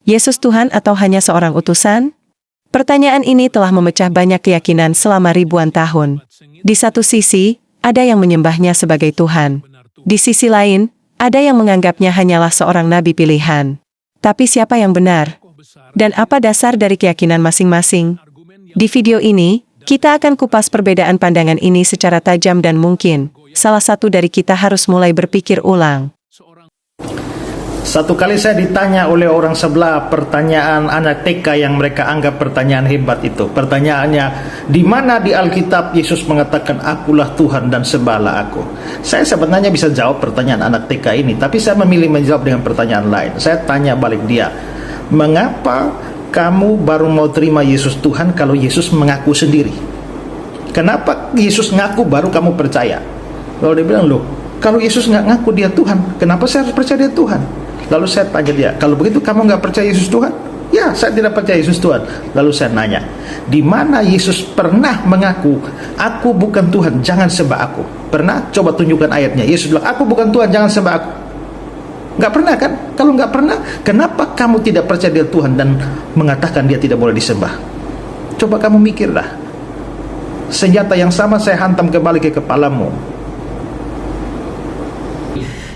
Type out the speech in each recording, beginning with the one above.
Yesus Tuhan atau hanya seorang utusan? Pertanyaan ini telah memecah banyak keyakinan selama ribuan tahun. Di satu sisi, ada yang menyembahnya sebagai Tuhan. Di sisi lain, ada yang menganggapnya hanyalah seorang nabi pilihan. Tapi siapa yang benar? Dan apa dasar dari keyakinan masing-masing? Di video ini, kita akan kupas perbedaan pandangan ini secara tajam dan mungkin salah satu dari kita harus mulai berpikir ulang. Satu kali saya ditanya oleh orang sebelah pertanyaan anak TK yang mereka anggap pertanyaan hebat itu. Pertanyaannya, di mana di Alkitab Yesus mengatakan akulah Tuhan dan sembahlah aku? Saya sebenarnya bisa jawab pertanyaan anak TK ini, tapi saya memilih menjawab dengan pertanyaan lain. Saya tanya balik dia, mengapa kamu baru mau terima Yesus Tuhan kalau Yesus mengaku sendiri? Kenapa Yesus ngaku baru kamu percaya? Lalu dia bilang, loh, kalau Yesus nggak ngaku dia Tuhan, kenapa saya harus percaya dia Tuhan? Lalu saya tanya dia, kalau begitu kamu nggak percaya Yesus Tuhan? Ya, saya tidak percaya Yesus Tuhan. Lalu saya nanya, di mana Yesus pernah mengaku, aku bukan Tuhan, jangan sembah aku? Pernah? Coba tunjukkan ayatnya. Yesus bilang, aku bukan Tuhan, jangan sembah aku. Nggak pernah kan? Kalau nggak pernah, kenapa kamu tidak percaya dia Tuhan dan mengatakan dia tidak boleh disembah? Coba kamu mikirlah. Senjata yang sama saya hantam kembali ke kepalamu.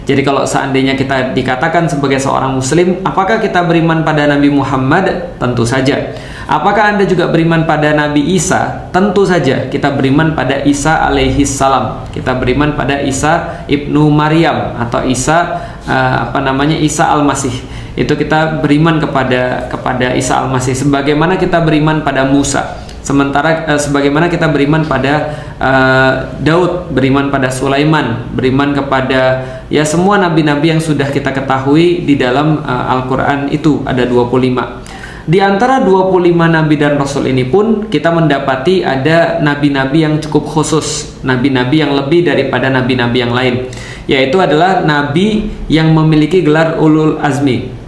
Jadi kalau seandainya kita dikatakan sebagai seorang muslim, apakah kita beriman pada Nabi Muhammad? Tentu saja. Apakah Anda juga beriman pada Nabi Isa? Tentu saja. Kita beriman pada Isa alaihi salam. Kita beriman pada Isa ibnu Maryam atau Isa Isa al-Masih. Itu kita beriman kepada Isa al-Masih sebagaimana kita beriman pada Musa. Sementara sebagaimana kita beriman pada Daud, beriman pada Sulaiman, beriman kepada ya semua nabi-nabi yang sudah kita ketahui di dalam Al-Quran itu ada 25. Di antara 25 nabi dan rasul ini pun kita mendapati ada nabi-nabi yang cukup khusus, nabi-nabi yang lebih daripada nabi-nabi yang lain, yaitu adalah nabi yang memiliki gelar ulul azmi.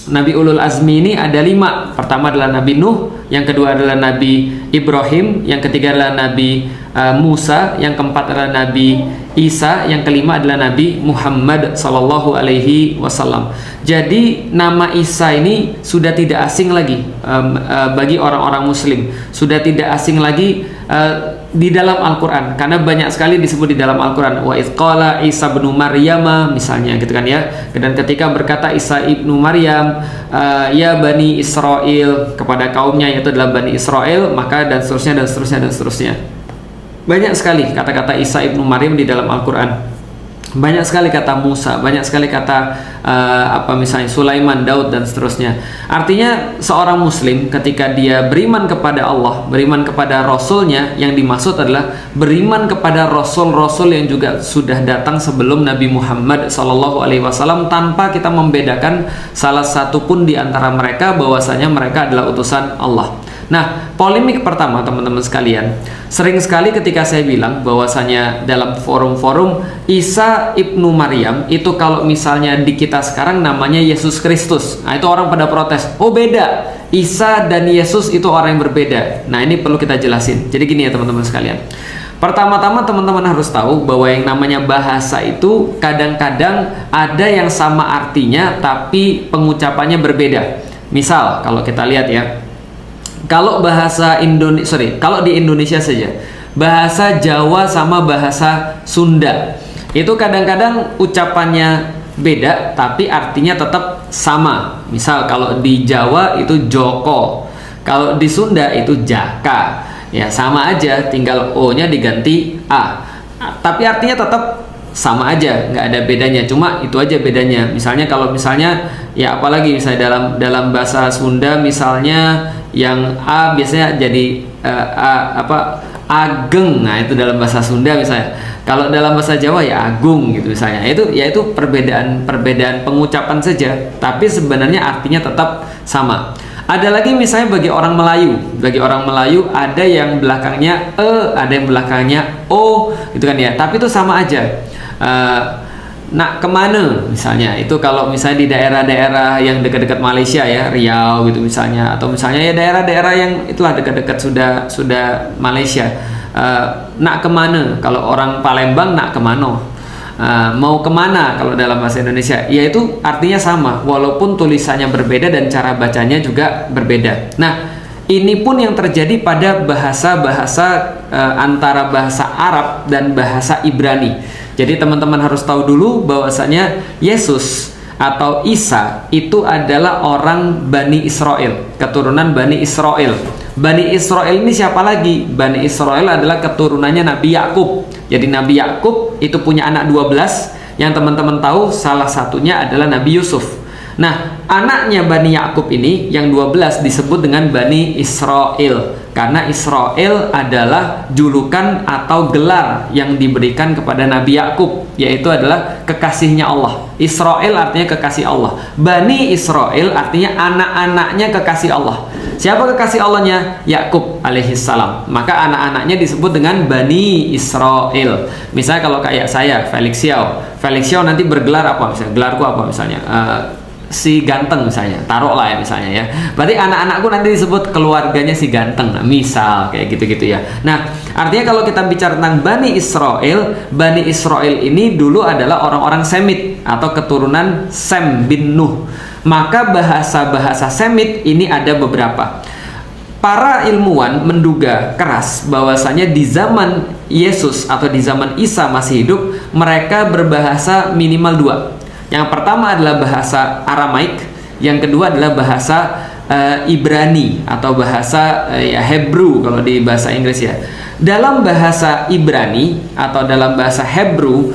Nabi ulul azmi ini ada 5. Pertama adalah Nabi Nuh, yang kedua adalah Nabi Ibrahim, yang ketiga adalah Nabi Musa, yang keempat adalah Nabi Isa, yang kelima adalah Nabi Muhammad sallallahu alaihi wasallam. Jadi nama Isa ini sudah tidak asing lagi bagi orang-orang muslim, sudah tidak asing lagi di dalam Al-Quran, karena banyak sekali disebut di dalam Al-Quran. Wa idz qala Isa ibnu Maryam, misalnya gitu kan ya. Dan ketika berkata Isa ibnu Maryam, ya Bani Israel, kepada kaumnya yaitu adalah Bani Israel, maka dan seterusnya dan seterusnya dan seterusnya. Banyak sekali kata-kata Isa ibnu Maryam di dalam Al-Quran. Banyak sekali kata Musa, banyak sekali kata misalnya Sulaiman, Daud dan seterusnya. Artinya seorang muslim ketika dia beriman kepada Allah, beriman kepada Rasulnya, yang dimaksud adalah beriman kepada Rasul-Rasul yang juga sudah datang sebelum Nabi Muhammad SAW, tanpa kita membedakan salah satu pun di antara mereka bahwasanya mereka adalah utusan Allah. Nah, polemik pertama teman-teman sekalian, sering sekali ketika saya bilang bahwasanya dalam forum-forum Isa ibnu Maryam itu kalau misalnya di kita sekarang namanya Yesus Kristus. Nah, itu orang pada protes. Oh, beda. Isa dan Yesus itu orang yang berbeda. Nah, ini perlu kita jelasin. Jadi gini ya teman-teman sekalian. Pertama-tama teman-teman harus tahu bahwa yang namanya bahasa itu kadang-kadang ada yang sama artinya tapi pengucapannya berbeda. Misal kalau kita lihat ya, kalau kalau di Indonesia saja, bahasa Jawa sama bahasa Sunda itu kadang-kadang ucapannya beda tapi artinya tetap sama. Misal kalau di Jawa itu Joko, kalau di Sunda itu Jaka. Ya sama aja, tinggal O-nya diganti A. Tapi artinya tetap sama aja, nggak ada bedanya. Cuma itu aja bedanya. Misalnya kalau misalnya ya apalagi misalnya dalam bahasa Sunda misalnya yang A biasanya jadi ageng. Nah, itu dalam bahasa Sunda misalnya. Kalau dalam bahasa Jawa ya agung gitu misalnya. Itu perbedaan pengucapan saja, tapi sebenarnya artinya tetap sama. Ada lagi misalnya bagi orang Melayu ada yang belakangnya ada yang belakangnya o gitu kan ya. Tapi itu sama aja. Nak kemana misalnya, itu kalau misalnya di daerah-daerah yang dekat-dekat Malaysia ya, Riau gitu misalnya, atau misalnya ya daerah-daerah yang itulah dekat-dekat sudah Malaysia, nak kemana. Kalau orang Palembang nak kemana. mau kemana kalau dalam bahasa Indonesia, yaitu artinya sama walaupun tulisannya berbeda dan cara bacanya juga berbeda. Nah, ini pun yang terjadi pada bahasa-bahasa antara bahasa Arab dan bahasa Ibrani. Jadi teman-teman harus tahu dulu bahwasanya Yesus atau Isa itu adalah orang Bani Israel, keturunan Bani Israel. Bani Israel ini siapa lagi? Bani Israel adalah keturunannya Nabi Yakub. Jadi Nabi Yakub itu punya anak 12, yang teman-teman tahu salah satunya adalah Nabi Yusuf. Nah, anaknya Bani Yakub ini yang 12 disebut dengan Bani Israel, karena Israel adalah julukan atau gelar yang diberikan kepada Nabi Yakub, yaitu adalah kekasihnya Allah. Israel artinya kekasih Allah. Bani Israel artinya anak-anaknya kekasih Allah. Siapa kekasih Allahnya? Yakub alaihissalam. Maka anak-anaknya disebut dengan Bani Israel. Misalnya kalau kayak saya, Felix Xiao nanti bergelar apa misalnya? Gelarku apa misalnya? Si ganteng misalnya, taruhlah ya misalnya ya. Berarti anak-anakku nanti disebut keluarganya si ganteng, nah, misal kayak gitu-gitu ya. Nah, artinya kalau kita bicara tentang Bani Israel ini dulu adalah orang-orang Semit atau keturunan Sem bin Nuh. Maka bahasa-bahasa Semit ini ada beberapa. Para ilmuwan menduga keras bahwasanya di zaman Yesus atau di zaman Isa masih hidup, mereka berbahasa minimal dua. Yang pertama adalah bahasa Aramaik, yang kedua adalah bahasa Ibrani atau bahasa Hebrew kalau di bahasa Inggris ya. Dalam bahasa Ibrani atau dalam bahasa Hebrew,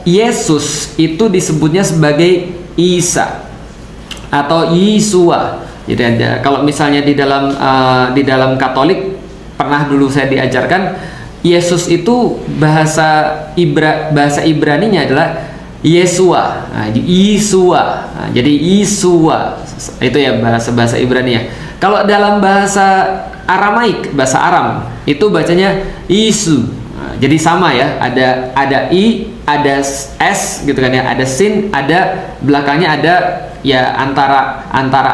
Yesus itu disebutnya sebagai Isa atau Yesua. Jadi kalau misalnya di dalam Katolik pernah dulu saya diajarkan, Yesus itu bahasa Ibraninya adalah Yesua, Yesua. Jadi Yesua itu ya bahasa Ibrani ya. Kalau dalam bahasa Aramaik, bahasa Aram itu bacanya Yesu. Jadi sama ya, ada i, ada s gitu kan ya, ada sin, ada belakangnya ada ya antara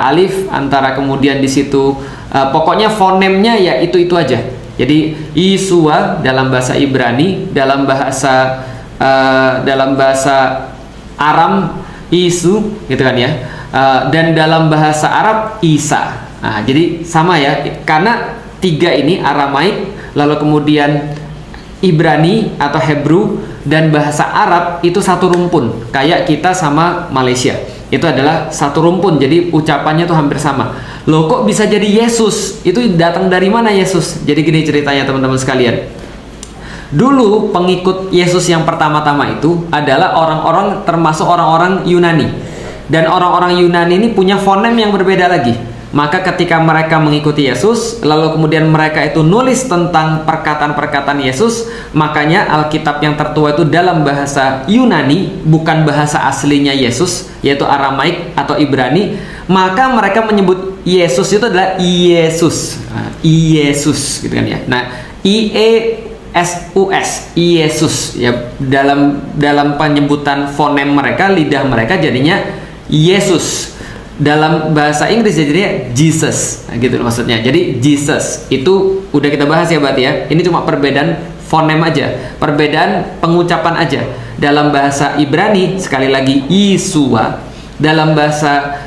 alif, antara kemudian di situ pokoknya fonemnya ya itu aja. Jadi Yesua dalam bahasa Ibrani, dalam bahasa Aram Isu gitu kan ya, dan dalam bahasa Arab Isa. Nah, jadi sama ya, karena tiga ini Aramaik, lalu kemudian Ibrani atau Hebrew dan bahasa Arab itu satu rumpun, kayak kita sama Malaysia itu adalah satu rumpun, jadi ucapannya tuh hampir sama. Loh kok bisa jadi Yesus? Itu datang dari mana Yesus? Jadi gini ceritanya teman-teman sekalian. Dulu pengikut Yesus yang pertama-tama itu adalah orang-orang, termasuk orang-orang Yunani. Dan orang-orang Yunani ini punya fonem yang berbeda lagi. Maka ketika mereka mengikuti Yesus, lalu kemudian mereka itu nulis tentang perkataan-perkataan Yesus, makanya Alkitab yang tertua itu dalam bahasa Yunani, bukan bahasa aslinya Yesus, yaitu Aramaik atau Ibrani. Maka mereka menyebut Yesus itu adalah Yesus. Yesus gitu kan ya. Nah, Yesus, Yesus ya, dalam penyebutan fonem mereka, lidah mereka jadinya Yesus. Dalam bahasa Inggris jadinya Jesus, nah, gitu maksudnya. Jadi Jesus itu udah kita bahas ya berarti ya. Ini cuma perbedaan fonem aja, perbedaan pengucapan aja. Dalam bahasa Ibrani sekali lagi Yesua, dalam bahasa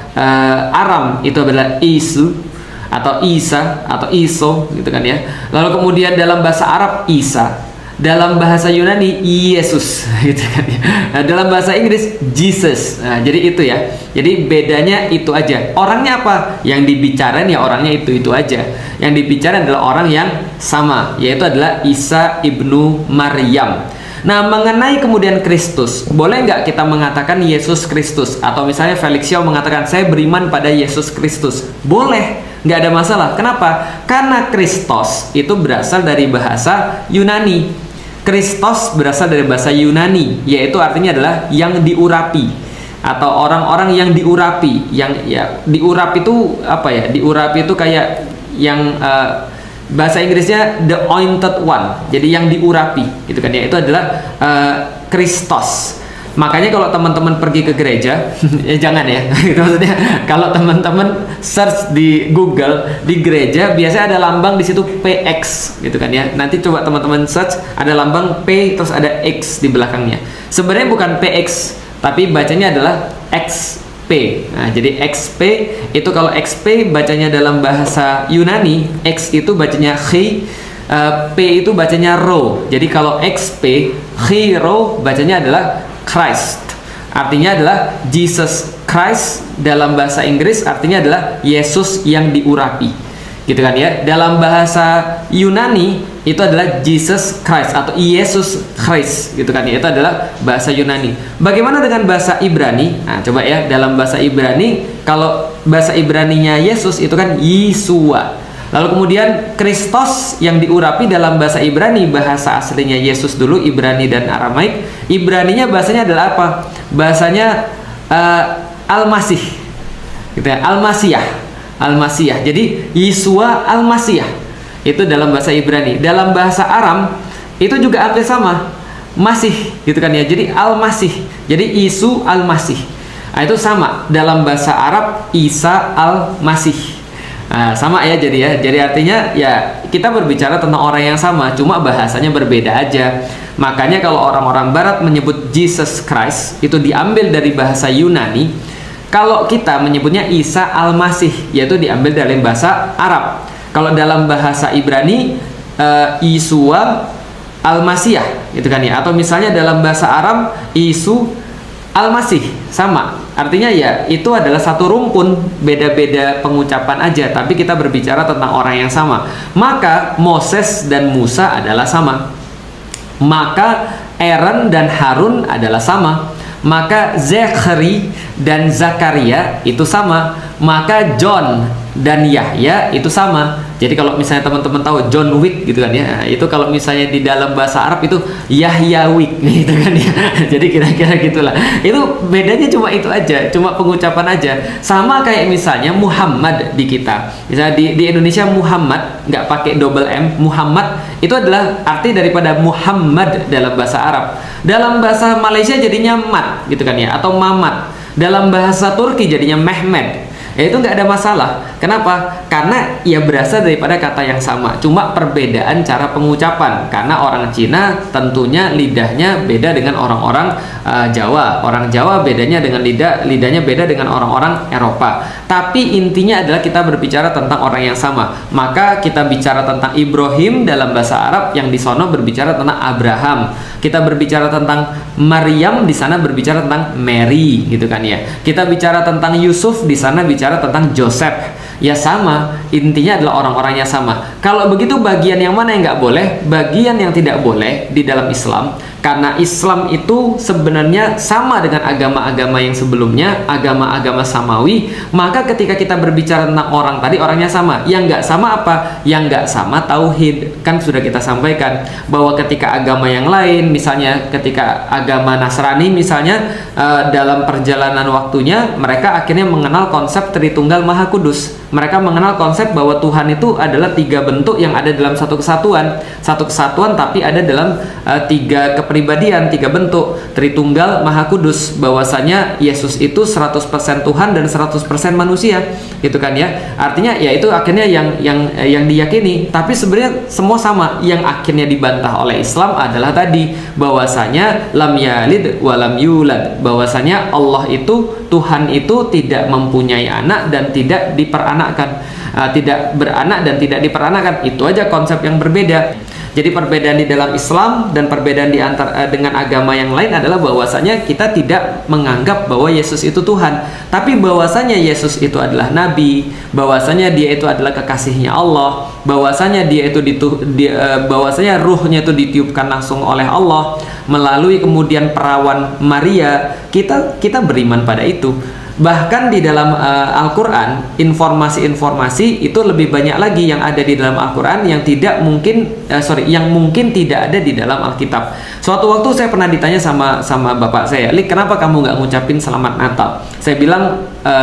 Aram itu adalah Isu atau Isa atau Iso gitu kan ya. Lalu kemudian dalam bahasa Arab Isa, dalam bahasa Yunani Yesus gitu kan ya. Nah, dalam bahasa Inggris Jesus. Nah, jadi itu ya. Jadi bedanya itu aja. Orangnya apa? Yang dibicarain ya orangnya itu aja. Yang dibicarain adalah orang yang sama, yaitu adalah Isa ibnu Maryam. Nah, mengenai kemudian Kristus, boleh nggak kita mengatakan Yesus Kristus? Atau misalnya Felix Xiao mengatakan saya beriman pada Yesus Kristus. Boleh, nggak ada masalah. Kenapa? Karena Kristos itu berasal dari bahasa Yunani. Kristos berasal dari bahasa Yunani, yaitu artinya adalah yang diurapi atau orang-orang yang diurapi. Yang ya diurapi itu apa ya? Diurapi itu kayak yang bahasa Inggrisnya the anointed one. Jadi yang diurapi, gitu kan ya. Itu adalah Kristos. Makanya kalau teman-teman pergi ke gereja, ya jangan ya. Itu maksudnya kalau teman-teman search di Google di gereja biasanya ada lambang di situ PX gitu kan ya. Nanti coba teman-teman search ada lambang P terus ada X di belakangnya. Sebenarnya bukan PX, tapi bacanya adalah XP. Nah, jadi XP itu kalau XP bacanya dalam bahasa Yunani, X itu bacanya chi, P itu bacanya ro. Jadi kalau XP, hero bacanya adalah Christ. Artinya adalah Jesus Christ. Dalam bahasa Inggris artinya adalah Yesus yang diurapi. Gitu kan ya. Dalam bahasa Yunani itu adalah Jesus Christ atau Yesus Christ gitu kan ya. Itu adalah bahasa Yunani. Bagaimana dengan bahasa Ibrani? Nah, coba ya, dalam bahasa Ibrani, kalau bahasa Ibraninya Yesus itu kan Yeshua. Lalu kemudian Kristos yang diurapi dalam bahasa Ibrani, bahasa aslinya Yesus dulu, Ibrani dan Aramaik. Ibraninya bahasanya adalah apa? Bahasanya Al-Masih. Gitu ya, Al-Masiyah. Al-Masiyah. Jadi Yeshua Al-Masiyah. Itu dalam bahasa Ibrani. Dalam bahasa Aram itu juga hampir sama. Masih, gitu kan ya. Jadi Al-Masih. Jadi Isu Al-Masih. Nah, itu sama dalam bahasa Arab Isa Al-Masih. Nah, sama ya, jadi artinya ya kita berbicara tentang orang yang sama, cuma bahasanya berbeda aja. Makanya kalau orang-orang barat menyebut Jesus Christ itu diambil dari bahasa Yunani. Kalau kita menyebutnya Isa Al-Masih, yaitu diambil dari bahasa Arab. Kalau dalam bahasa Ibrani Yeshua Al-Masiyah gitu kan ya. Atau misalnya dalam bahasa Arab Isu Al-Masih, sama. Artinya ya itu adalah satu rumpun, beda-beda pengucapan aja, tapi kita berbicara tentang orang yang sama. Maka Moses dan Musa adalah sama. Maka Aaron dan Harun adalah sama. Maka Zakhari dan Zakaria itu sama. Maka John dan Yahya itu sama. Jadi kalau misalnya teman-teman tahu John Wick gitu kan ya, itu kalau misalnya di dalam bahasa Arab itu Yahya Wick gitu kan ya. Jadi kira-kira gitulah. Itu bedanya cuma itu aja, cuma pengucapan aja. Sama kayak misalnya Muhammad di kita. Misalnya di Indonesia Muhammad nggak pakai double M, Muhammad itu adalah arti daripada Muhammad dalam bahasa Arab. Dalam bahasa Malaysia jadinya Mat gitu kan ya, atau Mamat. Dalam bahasa Turki jadinya Mehmet. Ya itu nggak ada masalah. Kenapa? Karena ya berasal daripada kata yang sama, cuma perbedaan cara pengucapan. Karena orang Cina tentunya lidahnya beda dengan orang-orang Jawa. Orang Jawa bedanya dengan lidahnya beda dengan orang-orang Eropa. Tapi intinya adalah kita berbicara tentang orang yang sama. Maka kita bicara tentang Ibrahim dalam bahasa Arab, yang di sono berbicara tentang Abraham. Kita berbicara tentang Maryam, di sana berbicara tentang Mary gitu kan ya. Kita bicara tentang Yusuf, di sana bicara tentang Joseph. Ya sama, intinya adalah orang-orangnya sama. Kalau begitu bagian yang mana yang nggak boleh? Bagian yang tidak boleh di dalam Islam, karena Islam itu sebenarnya sama dengan agama-agama yang sebelumnya, agama-agama samawi. Maka ketika kita berbicara tentang orang tadi, orangnya sama. Yang nggak sama apa? Yang nggak sama tauhid. Kan sudah kita sampaikan bahwa ketika agama yang lain, misalnya ketika agama Nasrani misalnya, dalam perjalanan waktunya mereka akhirnya mengenal konsep Tritunggal Maha Kudus. Mereka mengenal konsep bahwa Tuhan itu adalah 3 bentuk yang ada dalam satu kesatuan. Satu kesatuan tapi ada dalam 3 kepribadian, 3 bentuk. Tritunggal Maha Kudus, bahwasanya Yesus itu 100% Tuhan dan 100% manusia. Gitu kan ya. Artinya ya itu akhirnya yang diyakini, tapi sebenarnya semua sama. Yang akhirnya dibantah oleh Islam adalah tadi bahwasanya lam yalid wa lam yulad. Bahwasanya Allah itu, Tuhan itu tidak mempunyai anak dan tidak diperanakkan, tidak beranak dan tidak diperanakkan. Itu aja konsep yang berbeda. Jadi perbedaan di dalam Islam dan perbedaan di antara dengan agama yang lain adalah bahwasanya kita tidak menganggap bahwa Yesus itu Tuhan, tapi bahwasanya Yesus itu adalah nabi, bahwasanya dia itu adalah kekasihnya Allah, bahwasanya dia itu bahwasanya ruhnya itu ditiupkan langsung oleh Allah melalui kemudian perawan Maria. Kita beriman pada itu. Bahkan di dalam Al-Quran, informasi-informasi itu lebih banyak lagi yang ada di dalam Al-Quran yang yang mungkin tidak ada di dalam Alkitab. Suatu waktu saya pernah ditanya sama bapak saya, "Lik, kenapa kamu nggak ngucapin Selamat Natal?" Saya bilang,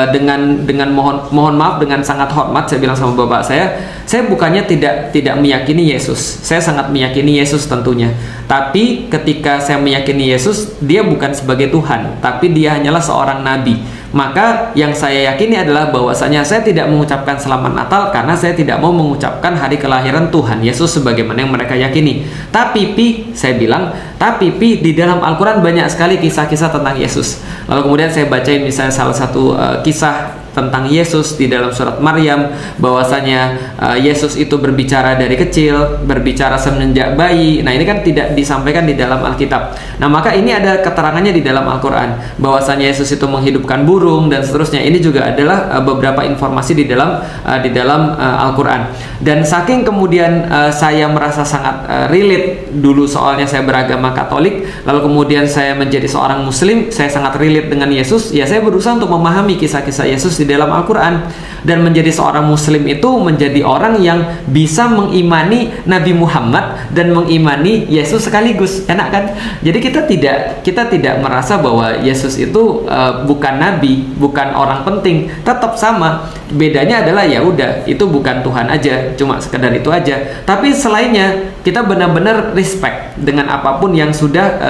dengan mohon maaf, dengan sangat hormat saya bilang sama bapak saya bukannya tidak meyakini Yesus. Saya sangat meyakini Yesus tentunya. Tapi ketika saya meyakini Yesus, dia bukan sebagai Tuhan, tapi dia hanyalah seorang nabi. Maka yang saya yakini adalah bahwasanya saya tidak mengucapkan selamat Natal karena saya tidak mau mengucapkan hari kelahiran Tuhan Yesus sebagaimana yang mereka yakini. Tapi saya bilang, di dalam Al-Quran banyak sekali kisah-kisah tentang Yesus. Lalu kemudian saya bacain misalnya salah satu kisah tentang Yesus di dalam surat Maryam, bahwasanya Yesus itu berbicara dari kecil, berbicara semenjak bayi. Nah, ini kan tidak disampaikan di dalam Alkitab. Nah, maka ini ada keterangannya di dalam Al-Quran, bahwasanya Yesus itu menghidupkan burung dan seterusnya. Ini juga adalah beberapa informasi di dalam Al-Quran. Dan saking kemudian saya merasa sangat relate dulu, soalnya saya beragama Katolik, lalu kemudian saya menjadi seorang Muslim, saya sangat relate dengan Yesus. Ya, saya berusaha untuk memahami kisah-kisah Yesus di dalam Al-Quran, dan menjadi seorang Muslim itu menjadi orang yang bisa mengimani Nabi Muhammad dan mengimani Yesus sekaligus. Enak kan? Jadi kita tidak merasa bahwa Yesus itu bukan nabi, bukan orang penting. Tetap sama. Bedanya adalah ya udah, itu bukan Tuhan aja, cuma sekedar itu aja. Tapi selainnya kita benar-benar respect dengan apapun yang sudah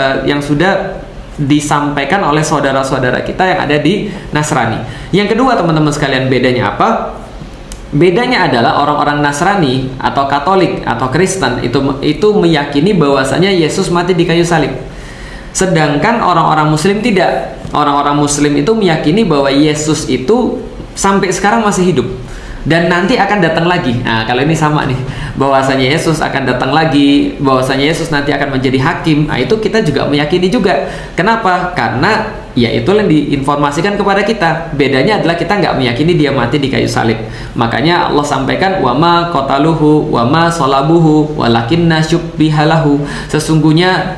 disampaikan oleh saudara-saudara kita yang ada di Nasrani. Yang kedua, teman-teman sekalian, bedanya apa? Bedanya adalah orang-orang Nasrani atau Katolik atau Kristen itu meyakini bahwasanya Yesus mati di kayu salib. Sedangkan orang-orang Muslim tidak. Orang-orang Muslim itu meyakini bahwa Yesus itu sampai sekarang masih hidup dan nanti akan datang lagi. Nah, kalau ini sama nih, bahwasanya Yesus akan datang lagi, bahwasanya Yesus nanti akan menjadi hakim. Nah, itu kita juga meyakini juga. Kenapa? Karena ya itu yang diinformasikan kepada kita. Bedanya adalah kita nggak meyakini dia mati di kayu salib. Makanya Allah sampaikan, wama qataluhu wama salabuhu walakinna syubbihalahu. Sesungguhnya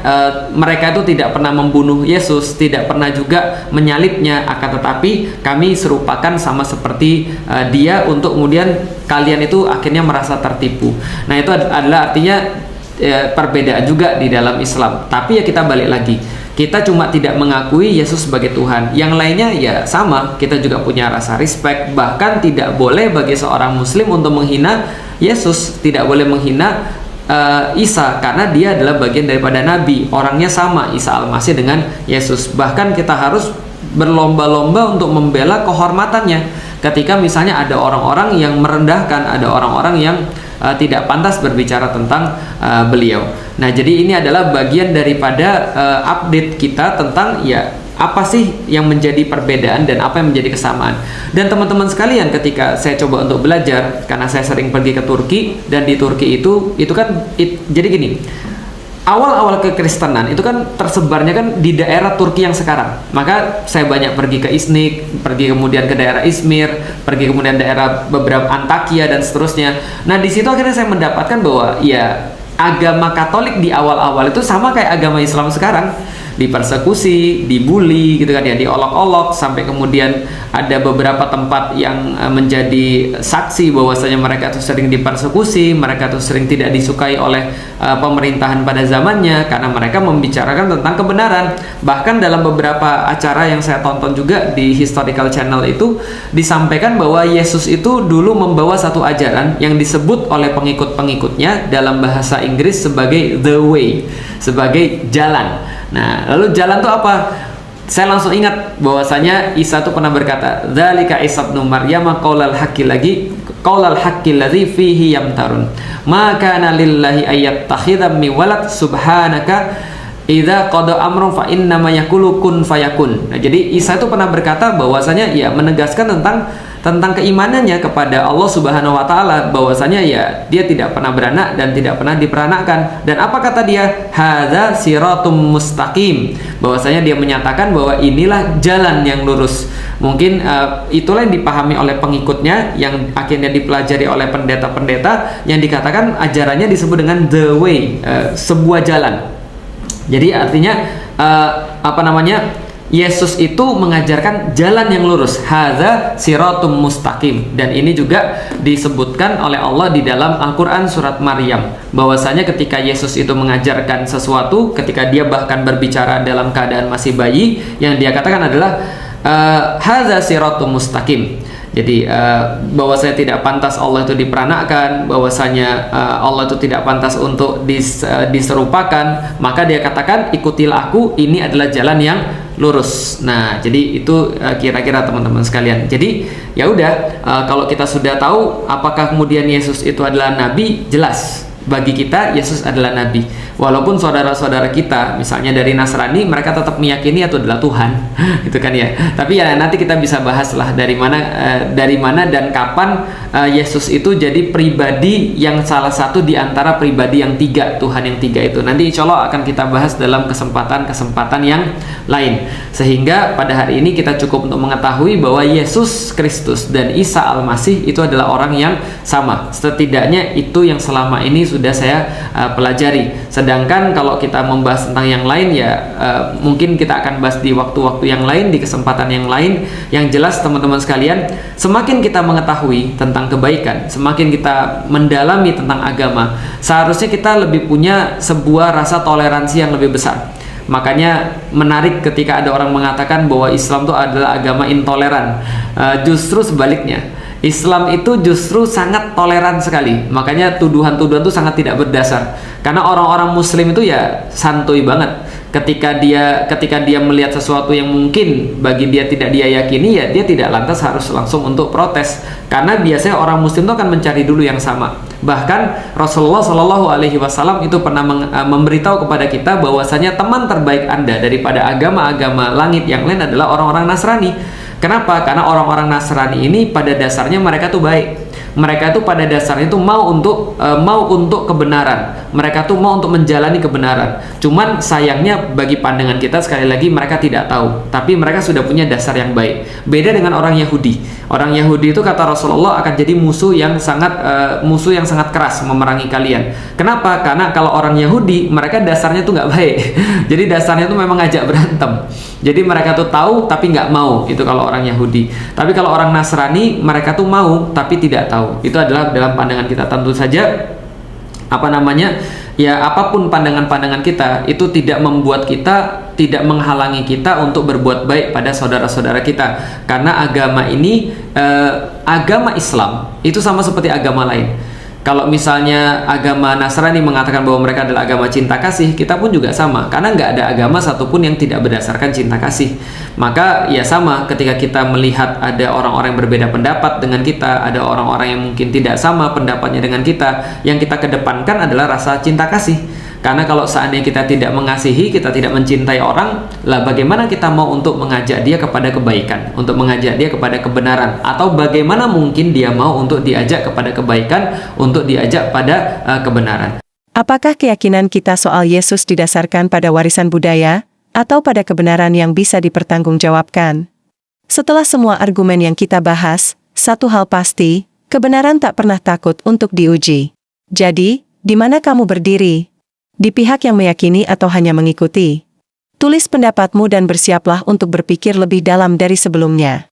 mereka itu tidak pernah membunuh Yesus, tidak pernah juga menyalibnya, akan tetapi kami serupakan sama seperti dia, untuk kemudian kalian itu akhirnya merasa tertipu. Nah, itu adalah artinya perbedaan juga di dalam Islam. Tapi ya kita balik lagi, kita cuma tidak mengakui Yesus sebagai Tuhan. Yang lainnya ya sama, kita juga punya rasa respect. Bahkan tidak boleh bagi seorang Muslim untuk menghina Yesus, tidak boleh menghina Isa, karena dia adalah bagian daripada Nabi. Orangnya sama, Isa Al-Masih dengan Yesus. Bahkan kita harus berlomba-lomba untuk membela kehormatannya. Ketika misalnya ada orang-orang yang merendahkan, ada orang-orang yang tidak pantas berbicara tentang beliau. Nah, jadi ini adalah bagian daripada update kita tentang ya apa sih yang menjadi perbedaan dan apa yang menjadi kesamaan. Dan teman-teman sekalian, ketika saya coba untuk belajar, karena saya sering pergi ke Turki, dan di Turki itu kan jadi gini. Awal-awal kekristenan itu kan tersebarnya kan di daerah Turki yang sekarang. Maka saya banyak pergi ke Iznik, pergi kemudian ke daerah Izmir, pergi kemudian daerah beberapa Antakya dan seterusnya. Nah, di situ akhirnya saya mendapatkan bahwa ya agama Katolik di awal-awal itu sama kayak agama Islam sekarang. Dipersekusi, dibully gitu kan ya, diolok-olok, sampai kemudian ada beberapa tempat yang menjadi saksi bahwasanya mereka tuh sering dipersekusi, mereka tuh sering tidak disukai oleh pemerintahan pada zamannya karena mereka membicarakan tentang kebenaran. Bahkan dalam beberapa acara yang saya tonton juga di Historical Channel itu disampaikan bahwa Yesus itu dulu membawa satu ajaran yang disebut oleh pengikut-pengikutnya dalam bahasa Inggris sebagai the way, sebagai jalan. Nah, lalu jalan itu apa? Saya langsung ingat bahwasanya Isa itu pernah berkata, "Dzalika Isa ibnu Maryam qaulal haqqi ladzi fihi yamtarun. Ma kana lillahi ayyattakhidha min walad subhanaka idza qada amrun fa innama yaqulu kun fayakun." Nah, jadi Isa itu pernah berkata bahwasanya ya menegaskan tentang keimanannya kepada Allah Subhanahu wa taala, bahwasanya ya dia tidak pernah beranak dan tidak pernah diperanakkan. Dan apa kata dia? Hadza siratum mustaqim. Bahwasanya dia menyatakan bahwa inilah jalan yang lurus. Mungkin itulah yang dipahami oleh pengikutnya, yang akhirnya dipelajari oleh pendeta-pendeta, yang dikatakan ajarannya disebut dengan the way, sebuah jalan. Jadi artinya Yesus itu mengajarkan jalan yang lurus, hadza siratum mustaqim. Dan ini juga disebutkan oleh Allah di dalam Al-Quran surat Maryam, bahwasanya ketika Yesus itu mengajarkan sesuatu, ketika dia bahkan berbicara dalam keadaan masih bayi, yang dia katakan adalah hadza siratum mustaqim. Jadi bahwasanya tidak pantas Allah itu diperanakkan, bahwasanya Allah itu tidak pantas untuk diserupakan, maka dia katakan ikutilah aku, ini adalah jalan yang lurus. Nah, jadi itu kira-kira teman-teman sekalian. Jadi ya udah, kalau kita sudah tahu apakah kemudian Yesus itu adalah nabi, jelas bagi kita Yesus adalah nabi. Walaupun saudara-saudara kita misalnya dari Nasrani, mereka tetap meyakini itu adalah Tuhan. Gitu kan ya. Tapi ya nanti kita bisa bahas lah dari mana dan kapan Yesus itu jadi pribadi yang salah satu di antara pribadi yang tiga, Tuhan yang tiga itu. Nanti insya Allah akan kita bahas dalam kesempatan-kesempatan yang lain. Sehingga pada hari ini kita cukup untuk mengetahui bahwa Yesus Kristus dan Isa Al-Masih itu adalah orang yang sama. Setidaknya itu yang selama ini sudah saya pelajari. Sedangkan kalau kita membahas tentang yang lain ya mungkin kita akan bahas di waktu-waktu yang lain, di kesempatan yang lain. Yang jelas teman-teman sekalian, semakin kita mengetahui tentang kebaikan, semakin kita mendalami tentang agama, seharusnya kita lebih punya sebuah rasa toleransi yang lebih besar. Makanya menarik ketika ada orang mengatakan bahwa Islam itu adalah agama intoleran. Justru sebaliknya, Islam itu justru sangat toleran sekali. Makanya tuduhan-tuduhan itu sangat tidak berdasar. Karena orang-orang Muslim itu ya santuy banget. Ketika dia melihat sesuatu yang mungkin bagi dia tidak dia yakini, ya dia tidak lantas harus langsung untuk protes. Karena biasanya orang Muslim itu akan mencari dulu yang sama. Bahkan Rasulullah Shallallahu Alaihi Wasallam itu pernah memberitahu kepada kita bahwasanya teman terbaik Anda daripada agama-agama langit yang lain adalah orang-orang Nasrani. Kenapa? Karena orang-orang Nasrani ini pada dasarnya mereka tuh baik. Mereka tuh pada dasarnya tuh mau untuk kebenaran. Mereka tuh mau untuk menjalani kebenaran. Cuman sayangnya bagi pandangan kita sekali lagi mereka tidak tahu. Tapi mereka sudah punya dasar yang baik. Beda dengan orang Yahudi. Orang Yahudi itu kata Rasulullah akan jadi musuh yang sangat keras memerangi kalian. Kenapa? Karena kalau orang Yahudi mereka dasarnya tuh nggak baik. Jadi dasarnya tuh memang ngajak berantem. Jadi mereka tuh tahu tapi nggak mau. Itu kalau orang Yahudi. Tapi kalau orang Nasrani mereka tuh mau tapi tidak tahu. Itu adalah dalam pandangan kita. Tentu saja ya apapun pandangan-pandangan kita itu tidak membuat kita, tidak menghalangi kita untuk berbuat baik pada saudara-saudara kita. Karena agama ini, agama Islam itu sama seperti agama lain. Kalau misalnya agama Nasrani mengatakan bahwa mereka adalah agama cinta kasih, kita pun juga sama. Karena nggak ada agama satupun yang tidak berdasarkan cinta kasih. Maka ya sama ketika kita melihat ada orang-orang yang berbeda pendapat dengan kita, ada orang-orang yang mungkin tidak sama pendapatnya dengan kita, yang kita kedepankan adalah rasa cinta kasih. Karena kalau seandainya kita tidak mengasihi, kita tidak mencintai orang, lah bagaimana kita mau untuk mengajak dia kepada kebaikan, untuk mengajak dia kepada kebenaran, atau bagaimana mungkin dia mau untuk diajak kepada kebaikan, untuk diajak pada kebenaran. Apakah keyakinan kita soal Yesus didasarkan pada warisan budaya, atau pada kebenaran yang bisa dipertanggungjawabkan? Setelah semua argumen yang kita bahas, satu hal pasti, kebenaran tak pernah takut untuk diuji. Jadi, di mana kamu berdiri? Di pihak yang meyakini atau hanya mengikuti? Tulis pendapatmu dan bersiaplah untuk berpikir lebih dalam dari sebelumnya.